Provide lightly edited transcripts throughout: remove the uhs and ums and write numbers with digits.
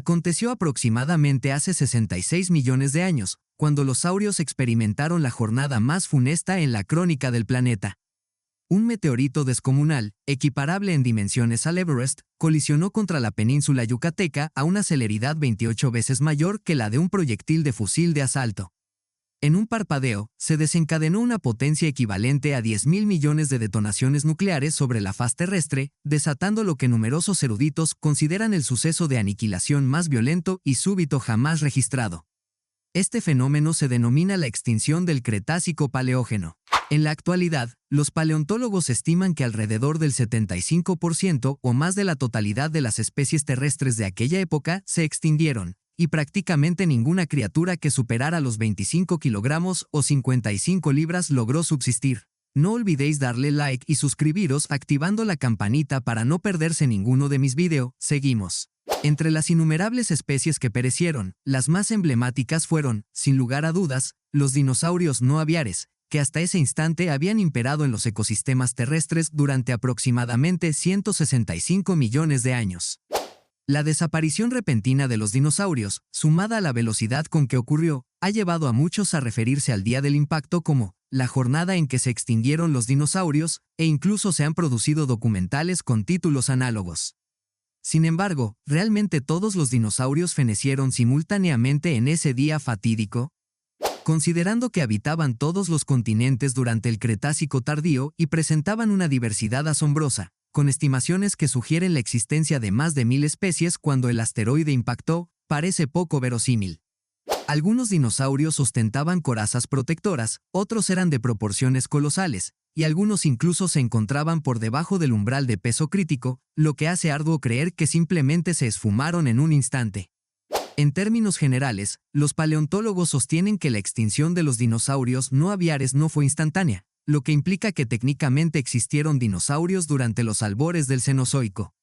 Aconteció aproximadamente hace 66 millones de años, cuando los saurios experimentaron la jornada más funesta en la crónica del planeta. Un meteorito descomunal, equiparable en dimensiones al Everest, colisionó contra la península yucateca a una celeridad 28 veces mayor que la de un proyectil de fusil de asalto. En un parpadeo, se desencadenó una potencia equivalente a 10.000 millones de detonaciones nucleares sobre la faz terrestre, desatando lo que numerosos eruditos consideran el suceso de aniquilación más violento y súbito jamás registrado. Este fenómeno se denomina la extinción del Cretácico-Paleógeno. En la actualidad, los paleontólogos estiman que alrededor del 75% o más de la totalidad de las especies terrestres de aquella época se extinguieron, y prácticamente ninguna criatura que superara los 25 kilogramos o 55 libras logró subsistir. No olvidéis darle like y suscribiros activando la campanita para no perderse ninguno de mis videos. Seguimos. Entre las innumerables especies que perecieron, las más emblemáticas fueron, sin lugar a dudas, los dinosaurios no aviares, que hasta ese instante habían imperado en los ecosistemas terrestres durante aproximadamente 165 millones de años. La desaparición repentina de los dinosaurios, sumada a la velocidad con que ocurrió, ha llevado a muchos a referirse al día del impacto como la jornada en que se extinguieron los dinosaurios, e incluso se han producido documentales con títulos análogos. Sin embargo, ¿realmente todos los dinosaurios fenecieron simultáneamente en ese día fatídico? Considerando que habitaban todos los continentes durante el Cretácico tardío y presentaban una diversidad asombrosa, con estimaciones que sugieren la existencia de más de 1000 especies cuando el asteroide impactó, parece poco verosímil. Algunos dinosaurios ostentaban corazas protectoras, otros eran de proporciones colosales, y algunos incluso se encontraban por debajo del umbral de peso crítico, lo que hace arduo creer que simplemente se esfumaron en un instante. En términos generales, los paleontólogos sostienen que la extinción de los dinosaurios no aviares no fue instantánea, lo que implica que técnicamente existieron dinosaurios durante los albores del Cenozoico.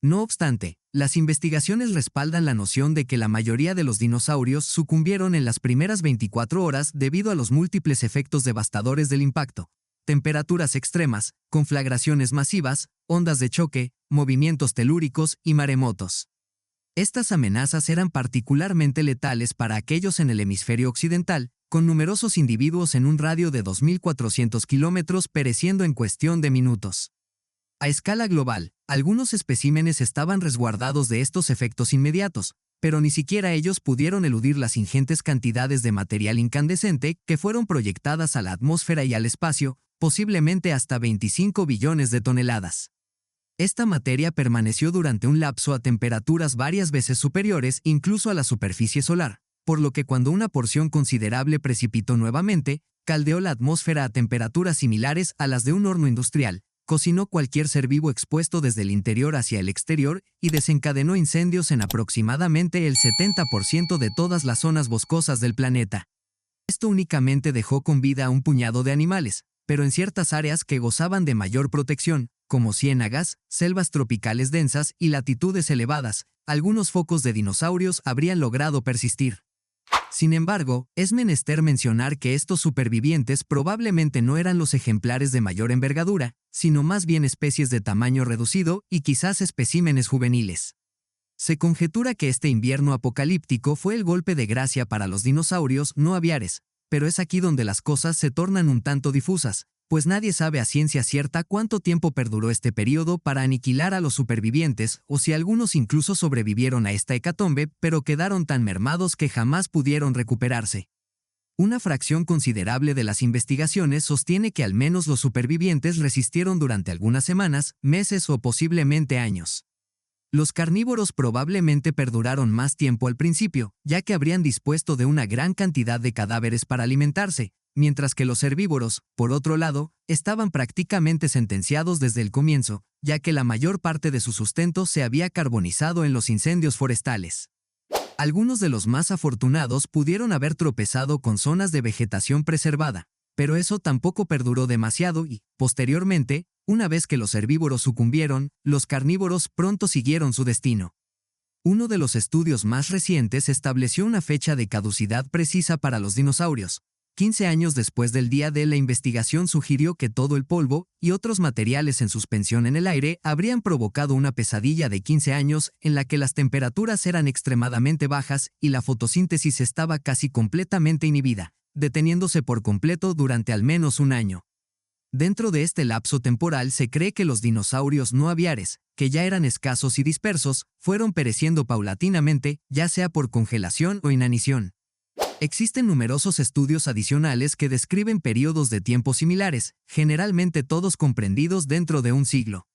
No obstante, las investigaciones respaldan la noción de que la mayoría de los dinosaurios sucumbieron en las primeras 24 horas debido a los múltiples efectos devastadores del impacto: temperaturas extremas, conflagraciones masivas, ondas de choque, movimientos telúricos y maremotos. Estas amenazas eran particularmente letales para aquellos en el hemisferio occidental, con numerosos individuos en un radio de 2.400 kilómetros pereciendo en cuestión de minutos. A escala global, algunos especímenes estaban resguardados de estos efectos inmediatos, pero ni siquiera ellos pudieron eludir las ingentes cantidades de material incandescente que fueron proyectadas a la atmósfera y al espacio, posiblemente hasta 25 billones de toneladas. Esta materia permaneció durante un lapso a temperaturas varias veces superiores incluso a la superficie solar, por lo que cuando una porción considerable precipitó nuevamente, caldeó la atmósfera a temperaturas similares a las de un horno industrial, cocinó cualquier ser vivo expuesto desde el interior hacia el exterior y desencadenó incendios en aproximadamente el 70% de todas las zonas boscosas del planeta. Esto únicamente dejó con vida a un puñado de animales, pero en ciertas áreas que gozaban de mayor protección, como ciénagas, selvas tropicales densas y latitudes elevadas, algunos focos de dinosaurios habrían logrado persistir. Sin embargo, es menester mencionar que estos supervivientes probablemente no eran los ejemplares de mayor envergadura, sino más bien especies de tamaño reducido y quizás especímenes juveniles. Se conjetura que este invierno apocalíptico fue el golpe de gracia para los dinosaurios no aviares, pero es aquí donde las cosas se tornan un tanto difusas, pues nadie sabe a ciencia cierta cuánto tiempo perduró este periodo para aniquilar a los supervivientes o si algunos incluso sobrevivieron a esta hecatombe pero quedaron tan mermados que jamás pudieron recuperarse. Una fracción considerable de las investigaciones sostiene que al menos los supervivientes resistieron durante algunas semanas, meses o posiblemente años. Los carnívoros probablemente perduraron más tiempo al principio, ya que habrían dispuesto de una gran cantidad de cadáveres para alimentarse, mientras que los herbívoros, por otro lado, estaban prácticamente sentenciados desde el comienzo, ya que la mayor parte de su sustento se había carbonizado en los incendios forestales. Algunos de los más afortunados pudieron haber tropezado con zonas de vegetación preservada, pero eso tampoco perduró demasiado y, posteriormente, una vez que los herbívoros sucumbieron, los carnívoros pronto siguieron su destino. Uno de los estudios más recientes estableció una fecha de caducidad precisa para los dinosaurios, 15 años después del día de la investigación sugirió que todo el polvo y otros materiales en suspensión en el aire habrían provocado una pesadilla de 15 años en la que las temperaturas eran extremadamente bajas y la fotosíntesis estaba casi completamente inhibida, deteniéndose por completo durante al menos un año. Dentro de este lapso temporal se cree que los dinosaurios no aviares, que ya eran escasos y dispersos, fueron pereciendo paulatinamente, ya sea por congelación o inanición. Existen numerosos estudios adicionales que describen periodos de tiempo similares, generalmente todos comprendidos dentro de un siglo.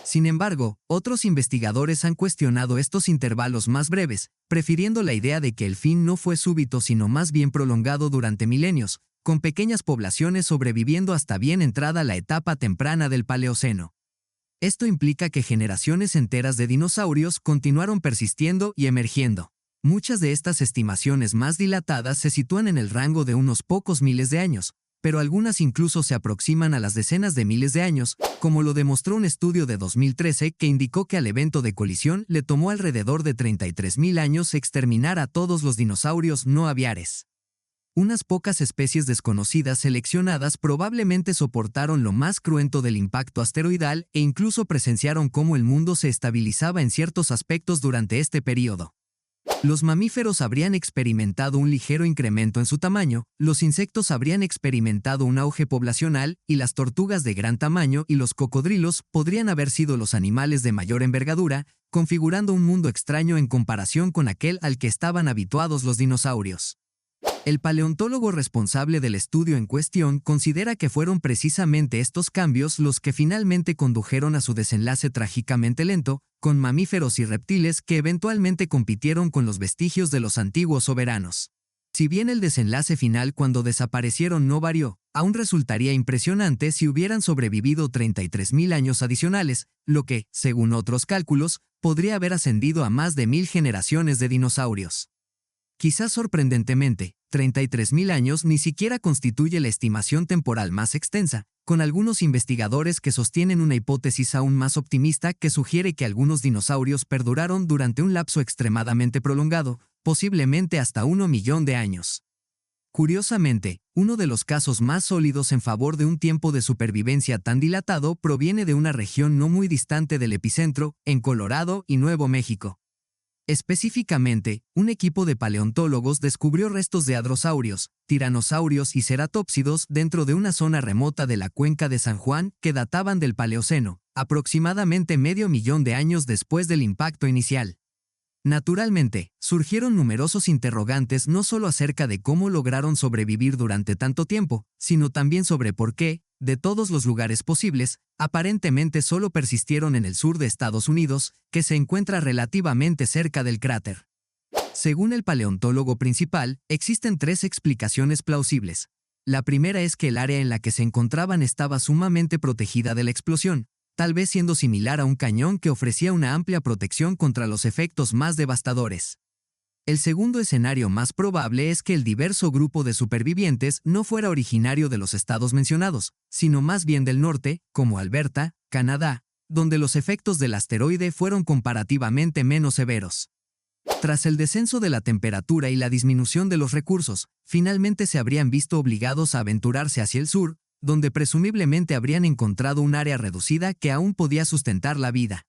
Sin embargo, otros investigadores han cuestionado estos intervalos más breves, prefiriendo la idea de que el fin no fue súbito sino más bien prolongado durante milenios, con pequeñas poblaciones sobreviviendo hasta bien entrada la etapa temprana del Paleoceno. Esto implica que generaciones enteras de dinosaurios continuaron persistiendo y emergiendo. Muchas de estas estimaciones más dilatadas se sitúan en el rango de unos pocos miles de años, pero algunas incluso se aproximan a las decenas de miles de años, como lo demostró un estudio de 2013 que indicó que al evento de colisión le tomó alrededor de 33.000 años exterminar a todos los dinosaurios no aviares. Unas pocas especies desconocidas seleccionadas probablemente soportaron lo más cruento del impacto asteroidal e incluso presenciaron cómo el mundo se estabilizaba en ciertos aspectos durante este período. Los mamíferos habrían experimentado un ligero incremento en su tamaño, los insectos habrían experimentado un auge poblacional y las tortugas de gran tamaño y los cocodrilos podrían haber sido los animales de mayor envergadura, configurando un mundo extraño en comparación con aquel al que estaban habituados los dinosaurios. El paleontólogo responsable del estudio en cuestión considera que fueron precisamente estos cambios los que finalmente condujeron a su desenlace trágicamente lento, con mamíferos y reptiles que eventualmente compitieron con los vestigios de los antiguos soberanos. Si bien el desenlace final cuando desaparecieron no varió, aún resultaría impresionante si hubieran sobrevivido 33.000 años adicionales, lo que, según otros cálculos, podría haber ascendido a más de 1.000 generaciones de dinosaurios. Quizás sorprendentemente, 33.000 años ni siquiera constituye la estimación temporal más extensa, con algunos investigadores que sostienen una hipótesis aún más optimista que sugiere que algunos dinosaurios perduraron durante un lapso extremadamente prolongado, posiblemente hasta 1.000.000 de años. Curiosamente, uno de los casos más sólidos en favor de un tiempo de supervivencia tan dilatado proviene de una región no muy distante del epicentro, en Colorado y Nuevo México. Específicamente, un equipo de paleontólogos descubrió restos de hadrosaurios, tiranosaurios y ceratópsidos dentro de una zona remota de la cuenca de San Juan que databan del Paleoceno, aproximadamente 500.000 de años después del impacto inicial. Naturalmente, surgieron numerosos interrogantes no solo acerca de cómo lograron sobrevivir durante tanto tiempo, sino también sobre por qué, de todos los lugares posibles, aparentemente solo persistieron en el sur de Estados Unidos, que se encuentra relativamente cerca del cráter. Según el paleontólogo principal, existen 3 explicaciones plausibles. La primera es que el área en la que se encontraban estaba sumamente protegida de la explosión, tal vez siendo similar a un cañón que ofrecía una amplia protección contra los efectos más devastadores. El segundo escenario más probable es que el diverso grupo de supervivientes no fuera originario de los estados mencionados, sino más bien del norte, como Alberta, Canadá, donde los efectos del asteroide fueron comparativamente menos severos. Tras el descenso de la temperatura y la disminución de los recursos, finalmente se habrían visto obligados a aventurarse hacia el sur, donde presumiblemente habrían encontrado un área reducida que aún podía sustentar la vida.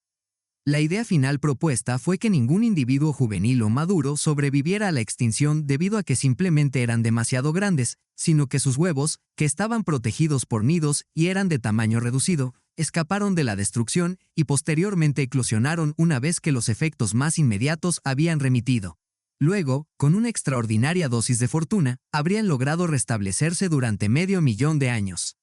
La idea final propuesta fue que ningún individuo juvenil o maduro sobreviviera a la extinción debido a que simplemente eran demasiado grandes, sino que sus huevos, que estaban protegidos por nidos y eran de tamaño reducido, escaparon de la destrucción y posteriormente eclosionaron una vez que los efectos más inmediatos habían remitido. Luego, con una extraordinaria dosis de fortuna, habrían logrado restablecerse durante 500.000 de años.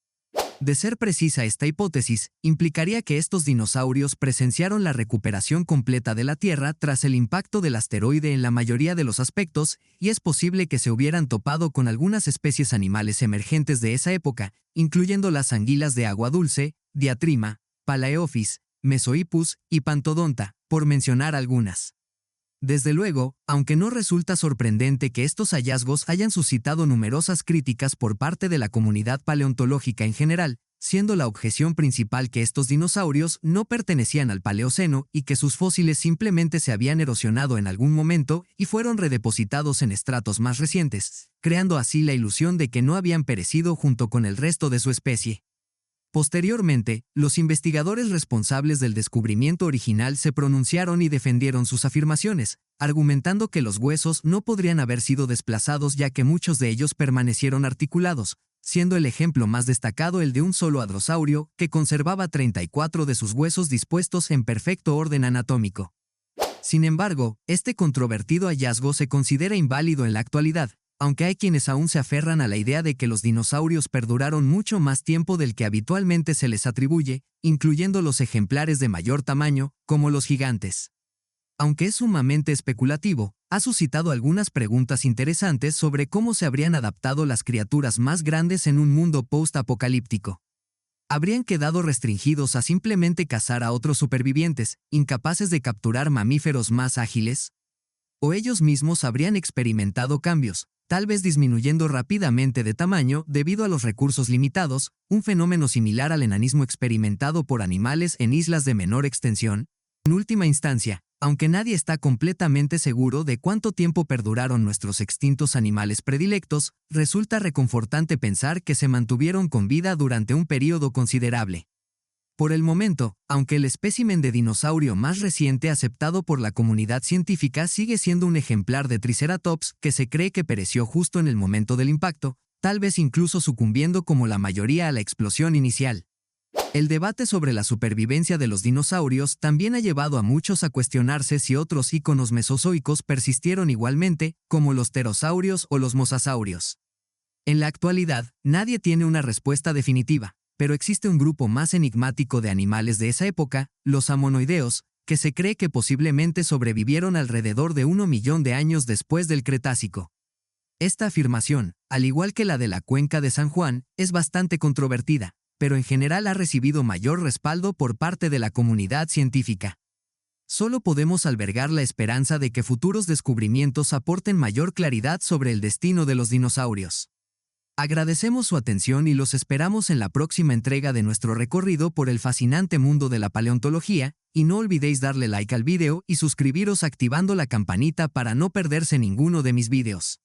De ser precisa esta hipótesis, implicaría que estos dinosaurios presenciaron la recuperación completa de la Tierra tras el impacto del asteroide en la mayoría de los aspectos, y es posible que se hubieran topado con algunas especies animales emergentes de esa época, incluyendo las anguilas de agua dulce, Diatrima, Palaeophis, Mesohippus y Pantodonta, por mencionar algunas. Desde luego, aunque no resulta sorprendente que estos hallazgos hayan suscitado numerosas críticas por parte de la comunidad paleontológica en general, siendo la objeción principal que estos dinosaurios no pertenecían al Paleoceno y que sus fósiles simplemente se habían erosionado en algún momento y fueron redepositados en estratos más recientes, creando así la ilusión de que no habían perecido junto con el resto de su especie. Posteriormente, los investigadores responsables del descubrimiento original se pronunciaron y defendieron sus afirmaciones, argumentando que los huesos no podrían haber sido desplazados ya que muchos de ellos permanecieron articulados, siendo el ejemplo más destacado el de un solo hadrosaurio que conservaba 34 de sus huesos dispuestos en perfecto orden anatómico. Sin embargo, este controvertido hallazgo se considera inválido en la actualidad, aunque hay quienes aún se aferran a la idea de que los dinosaurios perduraron mucho más tiempo del que habitualmente se les atribuye, incluyendo los ejemplares de mayor tamaño, como los gigantes. Aunque es sumamente especulativo, ha suscitado algunas preguntas interesantes sobre cómo se habrían adaptado las criaturas más grandes en un mundo post-apocalíptico. ¿Habrían quedado restringidos a simplemente cazar a otros supervivientes, incapaces de capturar mamíferos más ágiles? ¿O ellos mismos habrían experimentado cambios, tal vez disminuyendo rápidamente de tamaño debido a los recursos limitados, un fenómeno similar al enanismo experimentado por animales en islas de menor extensión? En última instancia, aunque nadie está completamente seguro de cuánto tiempo perduraron nuestros extintos animales predilectos, resulta reconfortante pensar que se mantuvieron con vida durante un período considerable. Por el momento, aunque el espécimen de dinosaurio más reciente aceptado por la comunidad científica sigue siendo un ejemplar de Triceratops que se cree que pereció justo en el momento del impacto, tal vez incluso sucumbiendo como la mayoría a la explosión inicial. El debate sobre la supervivencia de los dinosaurios también ha llevado a muchos a cuestionarse si otros íconos mesozoicos persistieron igualmente, como los pterosaurios o los mosasaurios. En la actualidad, nadie tiene una respuesta definitiva, pero existe un grupo más enigmático de animales de esa época, los amonoideos, que se cree que posiblemente sobrevivieron alrededor de 1 millón de años después del Cretácico. Esta afirmación, al igual que la de la cuenca de San Juan, es bastante controvertida, pero en general ha recibido mayor respaldo por parte de la comunidad científica. Solo podemos albergar la esperanza de que futuros descubrimientos aporten mayor claridad sobre el destino de los dinosaurios. Agradecemos su atención y los esperamos en la próxima entrega de nuestro recorrido por el fascinante mundo de la paleontología, y no olvidéis darle like al video y suscribiros activando la campanita para no perderse ninguno de mis videos.